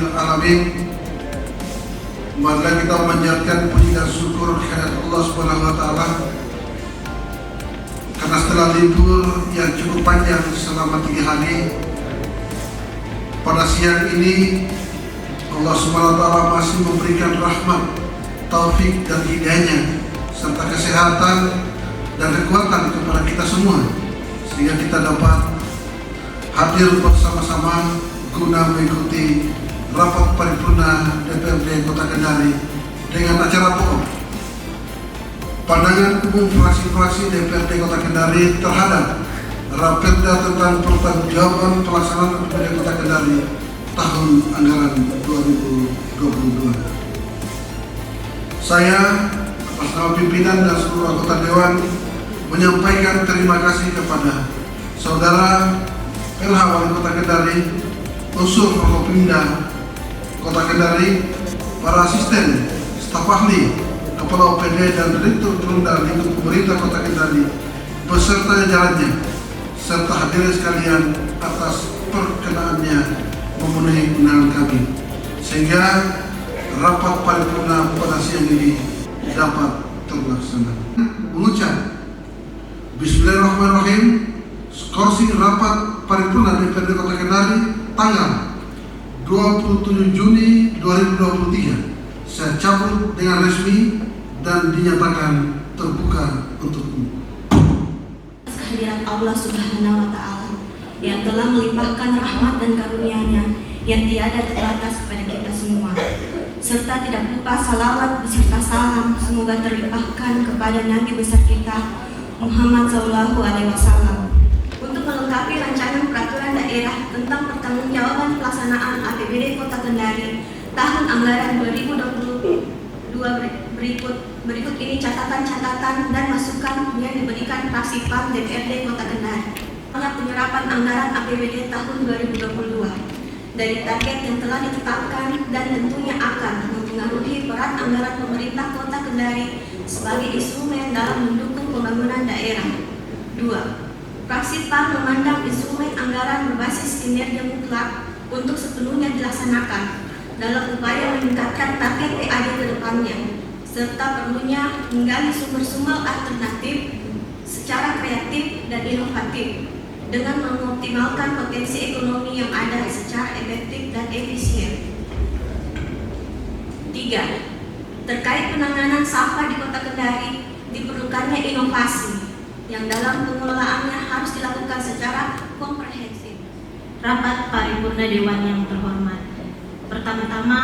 rabbil alamin. Marilah kita memanjatkan puji dan syukur kehadirat Allah Subhanahu wa taala karena setelah libur yang cukup panjang selama 3 hari, pada siang ini Allah Subhanahu wa taala masih memberikan rahmat, taufik dan hidayahnya serta kesehatan dan kekuatan kepada kita semua, sehingga kita dapat hadir bersama-sama guna mengikuti rapat paripurna DPRD Kota Kendari dengan acara pokok pandangan umum fraksi-fraksi DPRD Kota Kendari terhadap Raperda tentang pertanggungjawaban pelaksanaan APBD Kota Kendari tahun anggaran 2022. Saya atas nama pimpinan dan seluruh anggota Dewan menyampaikan terima kasih kepada Saudara PLH Wali Kota Kendari, unsur Forkopimda Kota Kendari, para asisten, staf ahli, kepala OPD dan direktur perundang lingkup pemerintah Kota Kendari beserta jajarannya, serta hadirin sekalian atas perkenaannya memenuhi undangan kami, sehingga rapat paripurna pada siang ini dapat terlaksana. Mengucap Bismillahirrahmanirrahim. Skorsing rapat paripurna DPRD Kota Kendari tanggal 27 Juni 2023 saya cabut dengan resmi dan dinyatakan terbuka untuk umum. Kehadirat Allah Subhanahu wa taala yang telah melimpahkan rahmat dan karunia-Nya yang tiada terbatas kepada kita semua, serta tidak lupa salawat beserta salam semoga terlimpahkan kepada Nabi besar kita Muhammad SAW untuk melengkapi rancangan peraturan daerah tentang pertanggungjawaban pelaksanaan APBD Kota Kendari tahun anggaran 2022 berikut ini catatan-catatan dan masukan yang diberikan fraksi PAN DPRD Kota Kendari. Penyerapan anggaran APBD tahun 2022 dari target yang telah ditetapkan dan tentunya akan mempengaruhi peran anggaran pemerintah Kota Kendari sebagai instrumen dalam mendukung pembangunan daerah. 2. Fraksi PAN memandang instrumen anggaran berbasis kinerja mutlak untuk sepenuhnya dilaksanakan dalam upaya meningkatkan target PAD ke depannya, serta perlunya menggali sumber-sumber alternatif secara kreatif dan inovatif dengan mengoptimalkan potensi ekonomi yang ada secara efektif dan efisien. 3. Terkait penanganan sampah di Kota Kendari, diperlukannya inovasi yang dalam pengelolaannya harus dilakukan secara komprehensif. Rapat paripurna Dewan yang terhormat. Pertama-tama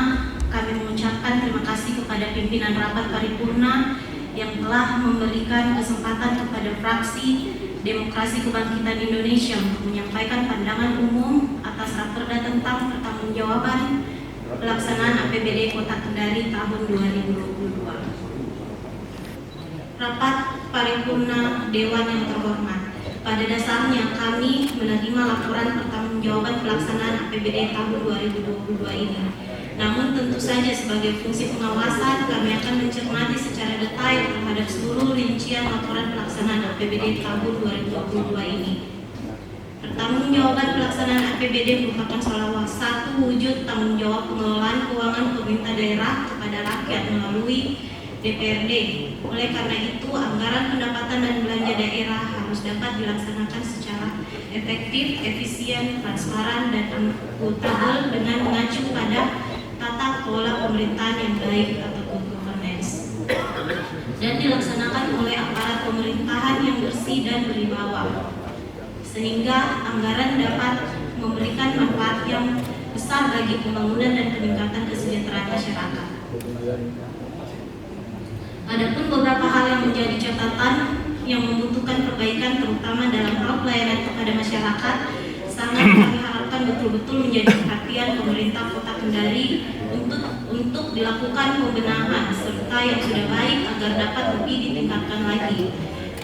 kami mengucapkan terima kasih kepada pimpinan rapat paripurna yang telah memberikan kesempatan kepada fraksi Demokrasi Kebangkitan Indonesia untuk menyampaikan pandangan umum atas raperda tentang pertanggungjawaban pelaksanaan APBD Kota Kendari tahun 2022. Rapat paripurna Dewan yang terhormat. Pada dasarnya kami menerima laporan pertanggungjawaban pelaksanaan APBD tahun 2022 ini. Namun tentu saja sebagai fungsi pengawasan kami akan mencermati secara detail terhadap seluruh rincian laporan pelaksanaan APBD tahun 2022 ini. Pertanggungjawaban pelaksanaan APBD merupakan salah satu wujud tanggung jawab pengelolaan keuangan pemerintah daerah kepada rakyat melalui DPRD. Oleh karena itu, anggaran pendapatan dan belanja daerah harus dapat dilaksanakan secara efektif, efisien, transparan, dan akuntabel dengan mengacu pada tata kelola pemerintahan yang baik atau good governance, dan dilaksanakan oleh aparat pemerintahan yang bersih dan berwibawa, sehingga anggaran dapat memberikan manfaat yang besar bagi pembangunan dan peningkatan kesejahteraan masyarakat. Adapun beberapa hal yang menjadi catatan yang membutuhkan perbaikan terutama dalam hal pelayanan kepada masyarakat sangat kami harapkan betul-betul menjadi perhatian pemerintah Kota Kendari untuk dilakukan pembenahan serta yang sudah baik agar dapat lebih ditingkatkan lagi.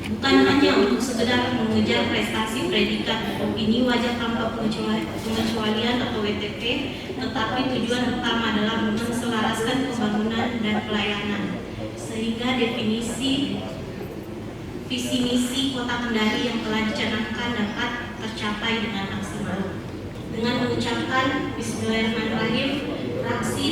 Bukan hanya untuk sekedar mengejar prestasi predikat opini wajah tanpa pengecualian atau WTP, tetapi tujuan utama adalah menselaraskan pembangunan dan pelayanan, sehingga definisi visi misi Kota Kendari yang telah dicanangkan dapat tercapai dengan maksimal. Dengan mengucapkan Bismillahirrahmanirrahim,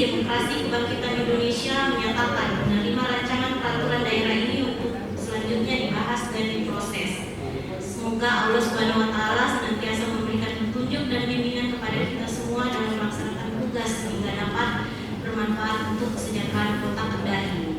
Demokrasi Kebangkitan Indonesia menyatakan menerima rancangan peraturan daerah ini untuk selanjutnya dibahas dan diproses. Semoga Allah Subhanahu wa Ta'ala senantiasa memberikan petunjuk dan bimbingan kepada kita semua dalam melaksanakan tugas sehingga dapat bermanfaat untuk kesejahteraan Kota Kendari.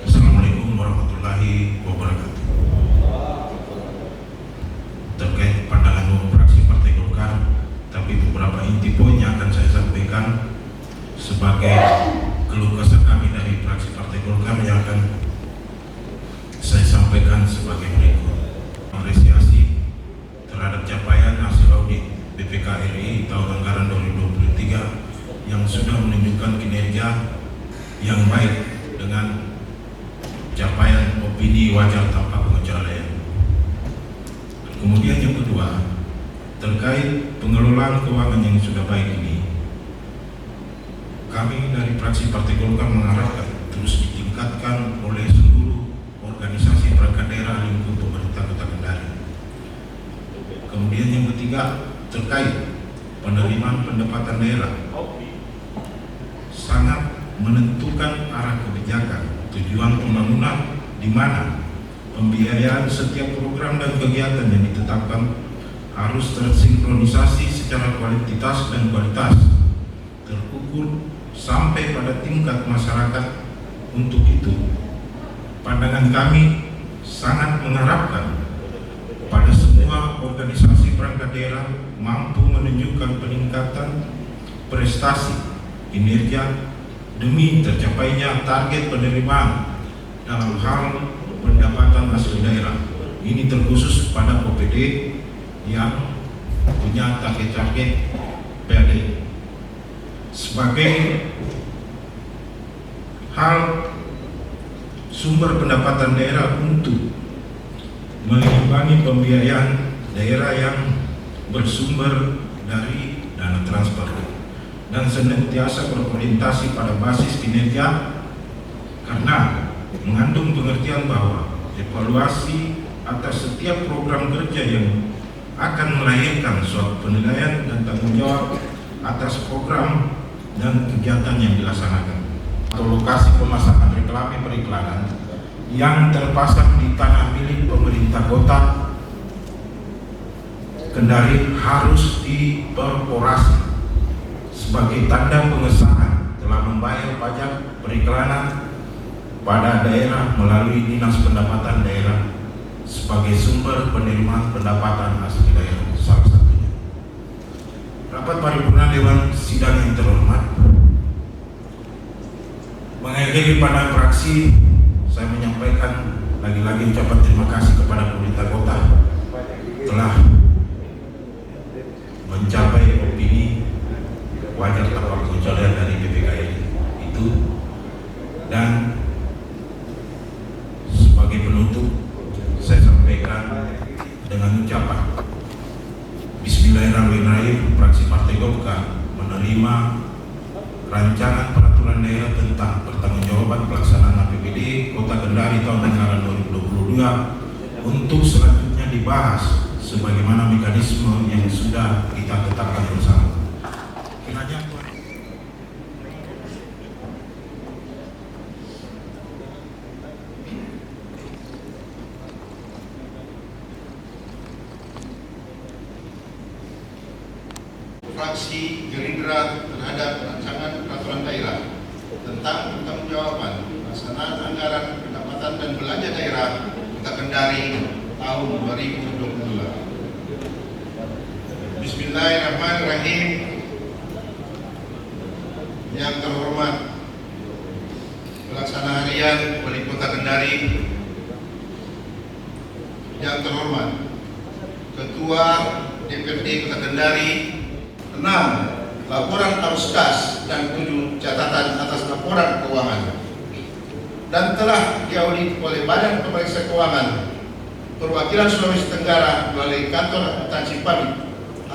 Assalamualaikum warahmatullahi wabarakatuh. Terkait pandangan umum fraksi Partai Golkar, tapi beberapa inti poin yang akan saya sampaikan sebagai keluh kesah kami dari fraksi Partai Golkar yang akan saya sampaikan sebagai berikut. Apresiasi terhadap capaian hasil audit BPK RI tahun anggaran 2023 yang sudah menunjukkan kinerja yang baik dengan capaian opini wajar tanpa pengecualian. Kemudian yang kedua, terkait pengelolaan keuangan yang sudah baik ini, kami dari fraksi Partai Golkar mengharapkan terus ditingkatkan oleh seluruh organisasi perangkat daerah lingkup pemerintah Kota Kendari. Kemudian yang ketiga, terkait penerimaan pendapatan daerah, sangat menentukan arah kebijakan tujuan pembangunan, di mana pembiayaan setiap program dan kegiatan yang ditetapkan harus tersinkronisasi secara kuantitas dan kualitas, terukur sampai pada tingkat masyarakat. Untuk itu, pandangan kami sangat mengharapkan pada semua organisasi perangkat daerah mampu menunjukkan peningkatan prestasi kinerja demi tercapainya target penerimaan dalam hal pendapatan asli daerah. Ini terkhusus pada OPD yang punya target-target PAD. Sebagai hal sumber pendapatan daerah untuk mengimbangi pembiayaan daerah yang bersumber dari dana transfer dan senantiasa berorientasi pada basis kinerja, karena mengandung pengertian bahwa evaluasi atas setiap program kerja yang akan melahirkan suatu penilaian dan tanggung jawab atas program dan kegiatan yang dilaksanakan. Atau lokasi pemasangan reklame periklanan yang terpasang di tanah milik pemerintah Kota Kendari harus diperporasi sebagai tanda pengesahan telah membayar pajak periklanan pada daerah melalui Dinas Pendapatan Daerah sebagai sumber penerimaan pendapatan asli daerah salah satunya. Rapat paripurna Dewan Sidang yang terhormat, mengakhiri pada fraksi, saya menyampaikan lagi-lagi ucapan terima kasih kepada pemerintah kota telah mencapai opini wajar tanpa pengecualian dari BPK itu. Dan sebagai penutup, saya sampaikan dengan ucapan Bismillahirrahmanirrahim. Fraksi Partai Golkar menerima rancangan peraturan daerah tentang pertanggungjawaban pelaksanaan APBD Kota Kendari tahun anggaran 2022 untuk selanjutnya dibahas sebagaimana mekanisme yang sudah kita tetapkan bersama. Kiranya fraksi Gerindra terhadap rancangan peraturan daerah tentang pertanggungjawaban pelaksanaan anggaran pendapatan dan belanja daerah Kota Kendari tahun 2022. Bismillahirrahmanirrahim. Yang terhormat Pelaksana Harian Wali Kota Kendari, yang terhormat Ketua DPRD Kota Kendari, 6. Laporan arus kas dan 7. Catatan atas laporan keuangan. Dan telah diaudit oleh Badan Pemeriksa Keuangan Perwakilan Sulawesi Tenggara melalui Kantor Akuntansi Pamit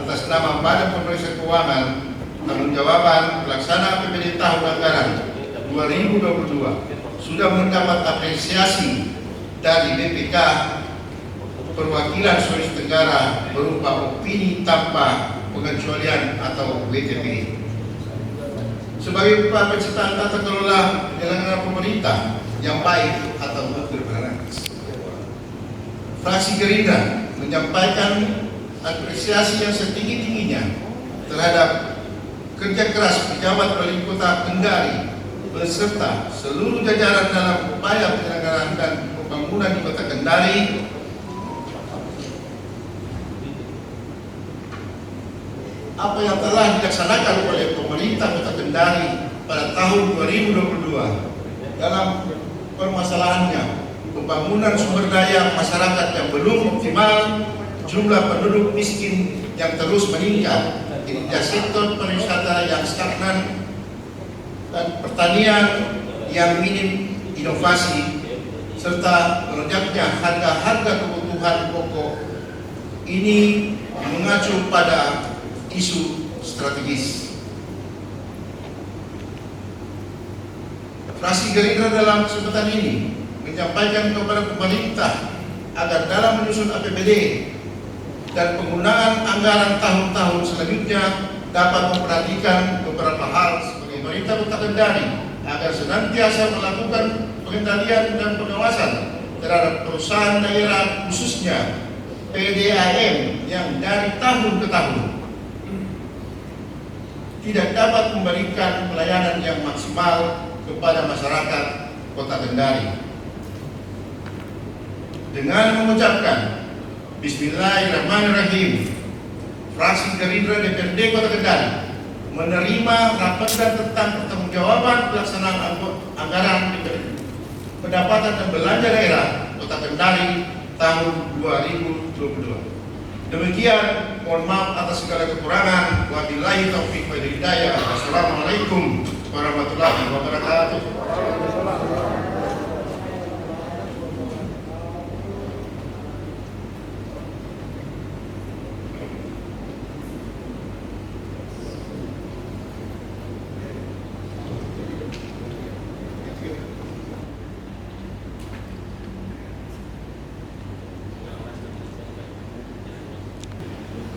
atas nama Badan Pemeriksa Keuangan Tanggung-Jawaban Pelaksana APBD Tahun Anggaran 2022 sudah mendapat apresiasi dari BPK Perwakilan Sulawesi Tenggara berupa opini tanpa pengecualian atau WTP. Sebagai upaya penciptaan tata kelola penyelenggaraan pemerintah yang baik atau berbalas, fraksi Gerindra menyampaikan apresiasi yang setinggi-tingginya terhadap kerja keras pejabat wali kota Kendari beserta seluruh jajaran dalam upaya penyelenggaraan dan pembangunan di kota Kendari apa yang telah dilaksanakan oleh pemerintah Kota Kendari pada tahun 2022 dalam permasalahannya pembangunan sumber daya masyarakat yang belum optimal, jumlah penduduk miskin yang terus meningkat, kinerja sektor pariwisata yang stagnan, dan pertanian yang minim inovasi, serta melonjaknya harga-harga kebutuhan pokok. Ini mengacu pada isu strategis. Fraksi Gerindra dalam kesempatan ini menyampaikan kepada pemerintah agar dalam menyusun APBD dan penggunaan anggaran tahun-tahun selanjutnya dapat memperhatikan beberapa hal sebagai pemerintah Kota Kendari agar senantiasa melakukan pengendalian dan pengawasan terhadap perusahaan daerah, khususnya PDAM yang dari tahun ke tahun tidak dapat memberikan pelayanan yang maksimal kepada masyarakat Kota Kendari. Dengan mengucapkan Bismillahirrahmanirrahim, fraksi Gerindra DPRD Kota Kendari menerima raperda tentang pertanggungjawaban pelaksanaan anggaran pendapatan dan belanja daerah Kota Kendari tahun 2022. Demikian, mohon maaf atas segala kekurangan. Wabillahi taufiq wal hidayah. Assalamualaikum warahmatullahi wabarakatuh.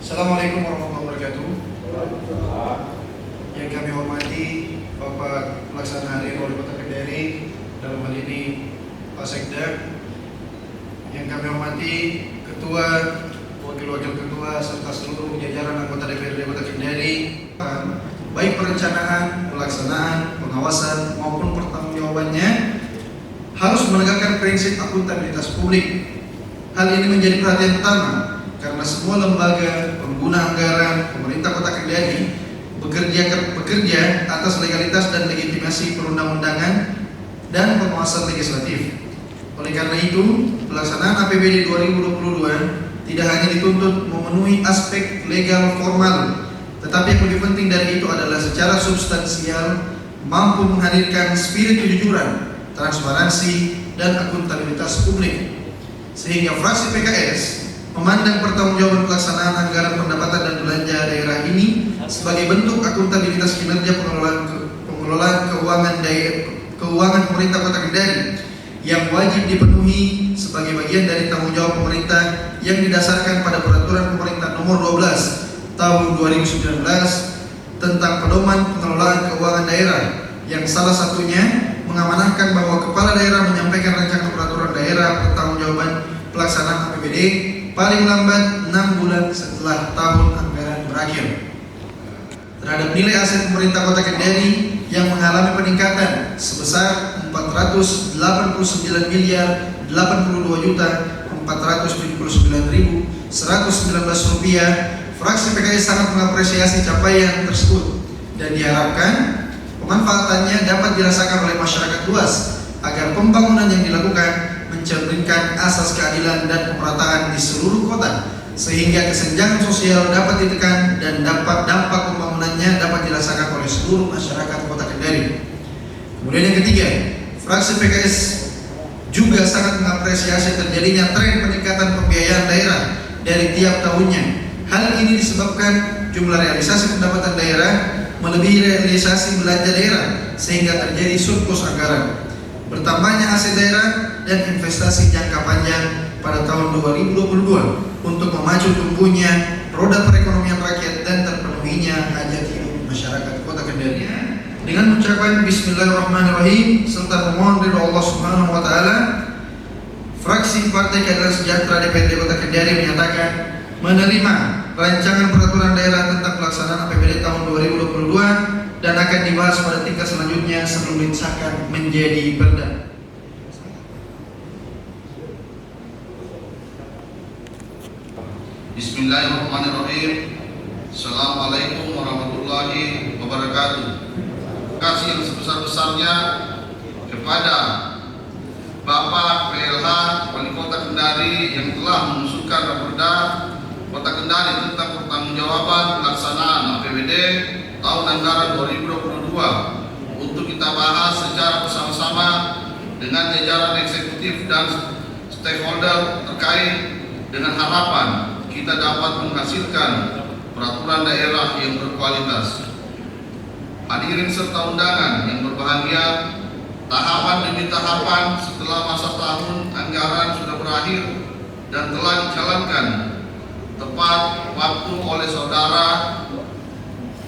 Assalamualaikum warahmatullahi wabarakatuh. Yang kami hormati Bapak Pelaksana Harian Wali Kota Kendari, dalam hal ini Pak Sekda. Yang kami hormati Ketua, Wakil-Wakil Ketua, serta seluruh jajaran anggota DPRD Kota Kendari. Baik perencanaan, pelaksanaan, pengawasan maupun pertanggungjawabannya harus menegakkan prinsip akuntabilitas publik. Hal ini menjadi perhatian utama karena semua lembaga pengguna anggaran pemerintah Kota Kendari bekerja atas legalitas dan legitimasi perundang-undangan dan pengawasan legislatif. Oleh karena itu, pelaksanaan APBD 2022 tidak hanya dituntut memenuhi aspek legal formal, tetapi yang lebih penting dari itu adalah secara substansial mampu menghadirkan spirit kejujuran, transparansi, dan akuntabilitas publik. Sehingga fraksi PKS memandang pertanggungjawaban pelaksanaan anggaran pendapatan dan belanja daerah ini sebagai bentuk akuntabilitas kinerja pengelolaan keuangan pemerintah Kota Kendari yang wajib dipenuhi sebagai bagian dari tanggung jawab pemerintah yang didasarkan pada Peraturan Pemerintah Nomor 12 Tahun 2019 tentang pedoman pengelolaan keuangan daerah, yang salah satunya mengamanahkan bahwa kepala daerah menyampaikan rancangan peraturan daerah pertanggungjawaban pelaksanaan APBD paling lambat 6 bulan setelah tahun anggaran berakhir. Terhadap nilai aset pemerintah Kota Kendari yang mengalami peningkatan sebesar 489.082.479.119 rupiah, fraksi PKS sangat mengapresiasi capaian tersebut dan diharapkan pemanfaatannya dapat dirasakan oleh masyarakat luas agar pembangunan yang dilakukan mencerminkan asas keadilan dan pemerataan di seluruh kota, sehingga kesenjangan sosial dapat ditekan dan dampak pembangunannya dapat dirasakan oleh seluruh masyarakat Kota Kendari. Kemudian yang ketiga, fraksi PKS juga sangat mengapresiasi terjadinya tren peningkatan pembiayaan daerah dari tiap tahunnya. Hal ini disebabkan jumlah realisasi pendapatan daerah melebihi realisasi belanja daerah sehingga terjadi surplus anggaran. Bertambahnya aset daerah dan investasi jangka panjang pada tahun 2022 untuk memacu tumbuhnya roda perekonomian rakyat dan terpenuhinya hajat hidup masyarakat Kota Kendari. Dengan mengucapkan Bismillahirrahmanirrahim serta memohon ridho Allah Subhanahu wa taala, fraksi Partai Keadilan Sejahtera DPRD Kota Kendari menyatakan menerima rancangan peraturan daerah tentang pelaksanaan APBD tahun 2022 dan akan dibahas pada tingkat selanjutnya sebelum disahkan menjadi perda. Bismillahirrahmanirrahim. Assalamualaikum warahmatullahi wabarakatuh. Terima kasih yang sebesar-besarnya kepada Bapak PLH Wali Kota Kendari yang telah mengusulkan Raperda Kota Kendari tentang pertanggungjawaban pelaksanaan APBD tahun anggaran 2022 untuk kita bahas secara bersama-sama dengan jajaran eksekutif dan stakeholder terkait dengan harapan kita dapat menghasilkan peraturan daerah yang berkualitas. Hadirin serta undangan yang berbahagia, tahapan demi tahapan setelah masa tahun anggaran sudah berakhir dan telah dijalankan tepat waktu oleh saudara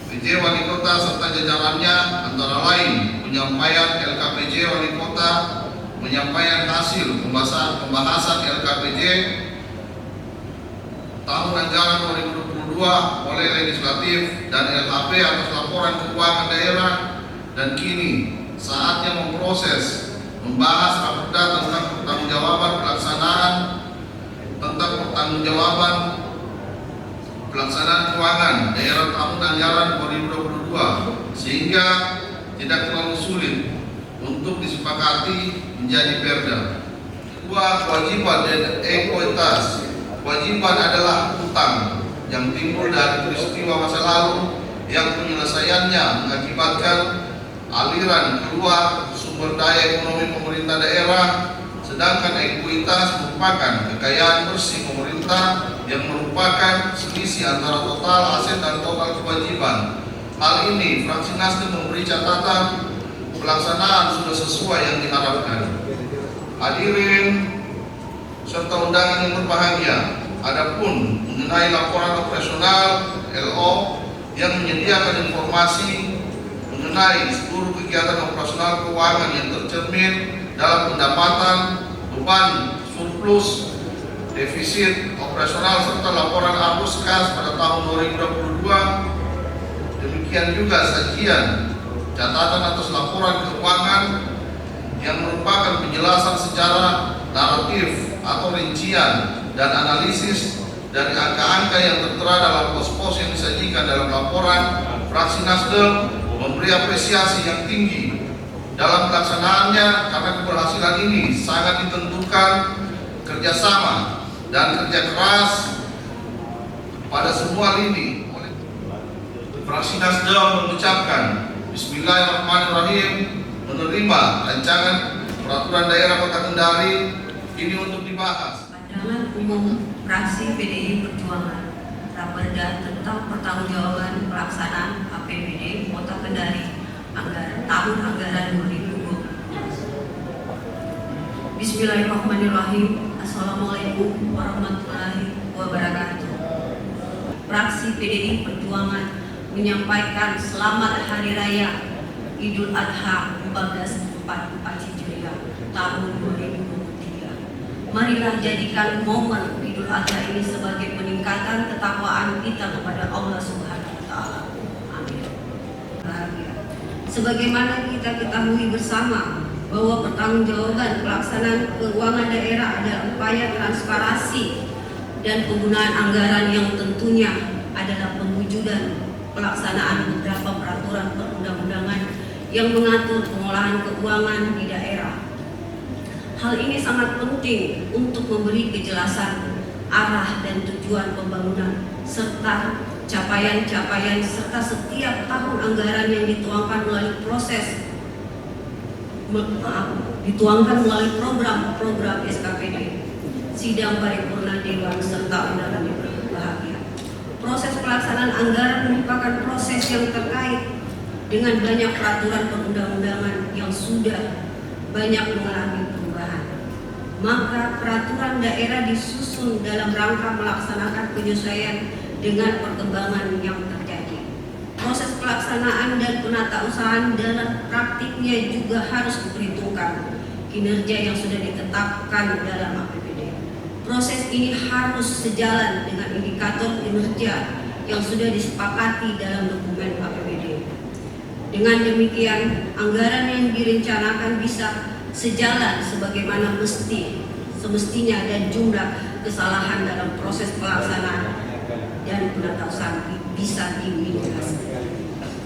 PJ Wali Kota serta jajarannya, antara lain penyampaian LKPJ Wali Kota, penyampaian hasil pembahasan LKPJ tahun anggaran 2022 oleh legislatif dan LHP atas laporan keuangan daerah, dan kini saatnya memproses membahas Raperda tentang pertanggungjawaban pelaksanaan keuangan daerah tahun anggaran 2022 sehingga tidak terlalu sulit untuk disepakati menjadi perda. Kedua, kewajiban dan ekuitas. Kewajiban adalah utang yang timbul dari peristiwa masa lalu yang penyelesaiannya mengakibatkan aliran keluar sumber daya ekonomi pemerintah daerah, sedangkan ekuitas merupakan kekayaan bersih pemerintah yang merupakan selisih antara total aset dan total kewajiban. Hal ini fraksi Nasdem memberi catatan pelaksanaan sudah sesuai yang diharapkan. Hadirin serta undangan yang berbahagia, adapun mengenai laporan operasional LO yang menyediakan informasi mengenai seluruh kegiatan operasional keuangan yang tercermin dalam pendapatan, beban, surplus, defisit operasional serta laporan arus kas pada tahun 2022. Demikian juga sajian catatan atas laporan keuangan yang merupakan penjelasan secara naratif atau rincian dan analisis dari angka-angka yang tertera dalam pos-pos yang disajikan dalam laporan. Fraksi Nasdem memberi apresiasi yang tinggi dalam pelaksanaannya karena keberhasilan ini sangat ditentukan kerjasama dan kerja keras pada semua lini. Fraksi Nasdem mengucapkan Bismillahirrahmanirrahim menerima rancangan peraturan daerah Kota Kendari ini untuk dibahas. Pandangan umum fraksi PDI Perjuangan Raperda tentang pertanggungjawaban pelaksanaan APBD Kota Kendari tahun anggaran 2020. Bismillahirrahmanirrahim. Assalamualaikum warahmatullahi wabarakatuh. Fraksi PDI Perjuangan menyampaikan selamat Hari Raya Idul Adha 1444 Hijriah tahun 2023. Marilah jadikan momen Idul Adha ini sebagai peningkatan ketakwaan kita kepada Allah Subhanahu wa taala. Amin. Sebagaimana kita ketahui bersama bahwa pertanggungjawaban pelaksanaan keuangan daerah adalah upaya transparansi dan penggunaan anggaran yang tentunya adalah pewujudan pelaksanaan beberapa peraturan perundang-undangan yang mengatur pengolahan keuangan di daerah. Hal ini sangat penting untuk memberi kejelasan arah dan tujuan pembangunan serta capaian-capaian serta setiap tahun anggaran yang dituangkan melalui program SKPD, sidang paripurna dewan serta undangan yang berbahagia. Proses pelaksanaan anggaran merupakan proses yang terkait dengan banyak peraturan perundang-undangan yang sudah banyak mengalami perubahan. Maka peraturan daerah disusun dalam rangka melaksanakan penyesuaian dengan perkembangan yang terjadi. Proses pelaksanaan dan penatausahaan dalam praktiknya juga harus diperhitungkan kinerja yang sudah ditetapkan dalam APBD. Proses ini harus sejalan dengan indikator kinerja yang sudah disepakati dalam dokumen APBD. Dengan demikian, anggaran yang direncanakan bisa sejalan sebagaimana semestinya dan jumlah kesalahan dalam proses pelaksanaan dan penatausahaan bisa diminimalisir.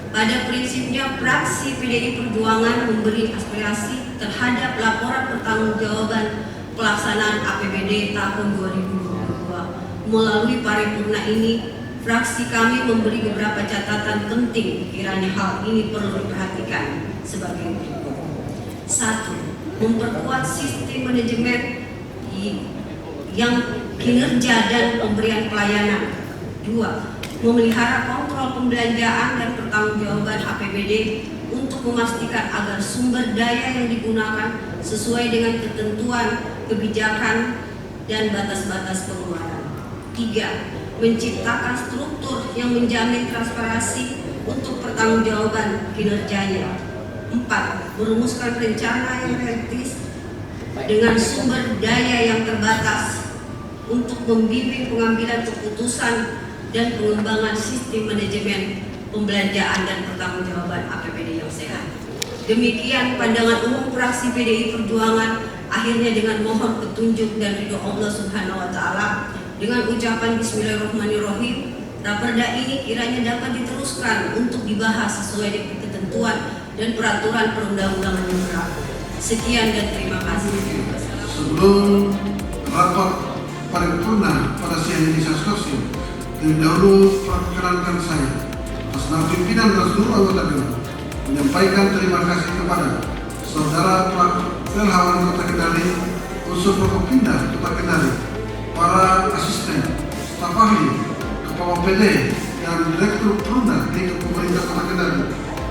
Pada prinsipnya, fraksi PDI Perjuangan memberi aspirasi terhadap laporan pertanggungjawaban pelaksanaan APBD tahun 2022. Melalui paripurna ini, fraksi kami memberi beberapa catatan penting kiranya hal ini perlu diperhatikan sebagai berikut. 1. Memperkuat sistem manajemen yang kinerja dan pemberian pelayanan. 2. Memelihara kontrol pembelanjaan dan pertanggungjawaban APBD untuk memastikan agar sumber daya yang digunakan sesuai dengan ketentuan kebijakan dan batas-batas pengeluaran. 3. Menciptakan struktur yang menjamin transparansi untuk pertanggungjawaban kinerjanya. 4. Merumuskan rencana yang realistis dengan sumber daya yang terbatas untuk membimbing pengambilan keputusan dan pengembangan sistem manajemen pembelanjaan dan pertanggungjawaban APBD yang sehat. Demikian pandangan umum fraksi PDI Perjuangan. Akhirnya dengan mohon petunjuk dan ridho Allah Subhanahu wa Ta'ala, dengan ucapan Bismillahirrahmanirrahim, raperda ini kiranya dapat diteruskan untuk dibahas sesuai dengan ketentuan dan peraturan perundang-undangan yang berlaku. Sekian dan terima kasih. Sebelum rapat paripurna pada siang ini saya skosir, terlebih dahulu perkenankan saya atas nama pimpinan dan seluruh anggota dewan menyampaikan terima kasih kepada saudara Pelhawan Kota Kendari, unsur Prokopimda Kota Kendari, para asisten, staf ahli, kepala PD, dan direktur perundang di pemerintah Kota Kendari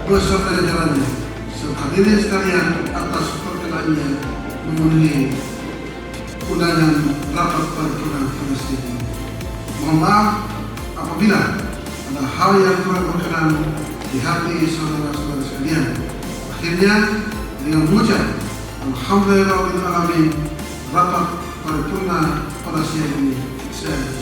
beserta jajarannya, serta hadirin sekalian atas perkenannya memenuhi undangan rapat paripurna pada siang ini. Mohon maaf apabila ada hal yang kurang berkenan di hati saudara-saudara sekalian. Akhirnya dengan mengucap Alhamdulillahirrahmanirrahim, rapat paripurna pada siang ini saya